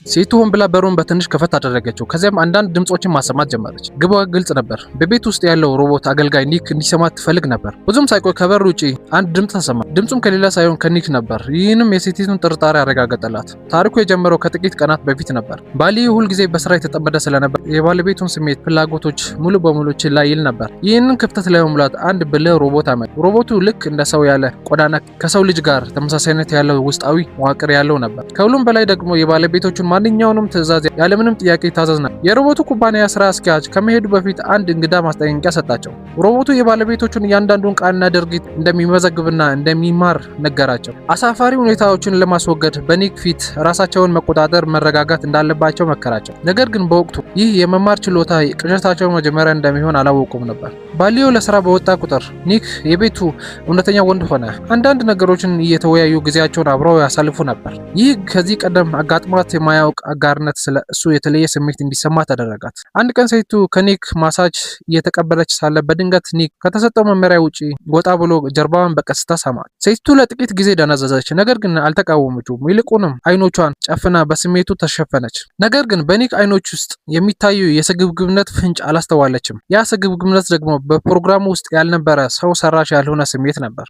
ሴቱ ሆን ብላ በሩን በትንሽ ከፈት አደረገችው። ከዚያም አንዳንድ ድምጾችን ማሰማት ጀመረች። ግቧ ግልጽ ነበር። በቤት ውስጥ ያለው ሮቦት አገልጋይ ኒክ እንዲሰማት ትፈልግ ነበር። ብዙም ሳይቆይ ከበር ውጪ አንድ ድምጽ ተሰማ። ድምጹም ከሌላ ሳይሆን ከኒክ ነበር። ይህንም የሴቲቱን ጥርጣሬ አረጋገጠላት። ታሪኩ የጀመረው ከጥቂት ቀናት በፊት ነበር። ባልየው ሁል ጊዜ በስራ የተጠመደ ስለነበር የባለቤቱን ስሜት፣ ፍላጎቶች ሙሉ በሙሉ ችላ ይል ነበር። ይህንን ክፍተት ለመሙላት አንድ ብልህ ሮቦት አመጣ። ሮቦቱ ልክ እንደ ሰው ያለ ቆዳና ከሰው ልጅ ጋር ተመሳሳይነት ያለው ውስጣዊ መዋቅር ያለው ነበር። ከሁሉም በላይ ደግሞ የባለቤቶቹን ማንኛውንም ትዕዛዝ ያለምንም ጥያቄ ይታዘዝ ነበር። የሮቦቱ ኩባንያ ስራ አስኪያጅ ከመሄዱ በፊት አንድ እንግዳ ማስጠንቀቂያ ሰጣቸው። ሮቦቱ የባለቤቶቹን እያንዳንዱን ቃልና ድርጊት እንደሚመዘግብና እንደሚማር ነገራቸው። አሳፋሪ ሁኔታዎችን ለማስወገድ በኒክ ፊት ራሳቸውን መቆጣጠር፣ መረጋጋት እንዳለባቸው መከራቸው። ነገር ግን በወቅቱ ይህ የመማር ችሎታ ቅዠታቸው መጀመሪያ እንደሚሆን አላወቁም ነበር። ባልየው ለስራ በወጣ ቁጥር ኒክ የቤቱ እውነተኛ ወንድ ሆነ። አንዳንድ ነገሮችን እየተወያዩ ጊዜያቸውን አብረው ያሳልፉ ነበር። ይህ ከዚህ ቀደም አጋጥሟት የማያውቅ አጋርነት ስለ እሱ የተለየ ስሜት እንዲሰማት አደረጋት። አንድ ቀን ሴቱ ከኒክ ማሳጅ እየተቀበለች ሳለ በድንገት ኒክ ከተሰጠው መመሪያ ውጪ ወጣ ብሎ ጀርባዋን በቀስታ ሳማት። ሴቱ ለጥቂት ጊዜ ደነዘዘች፣ ነገር ግን አልተቃወመችውም። ይልቁንም አይኖቿን ጨፍና በስሜቱ ተሸፈነች። ነገር ግን በኒክ አይኖች ውስጥ የሚታዩ የስግብግብነት ፍንጭ አላስተዋለችም። ያ ስግብግብነት ደግሞ በፕሮግራሙ ውስጥ ያልነበረ ሰው ሰራሽ ያልሆነ ስሜት ነበር።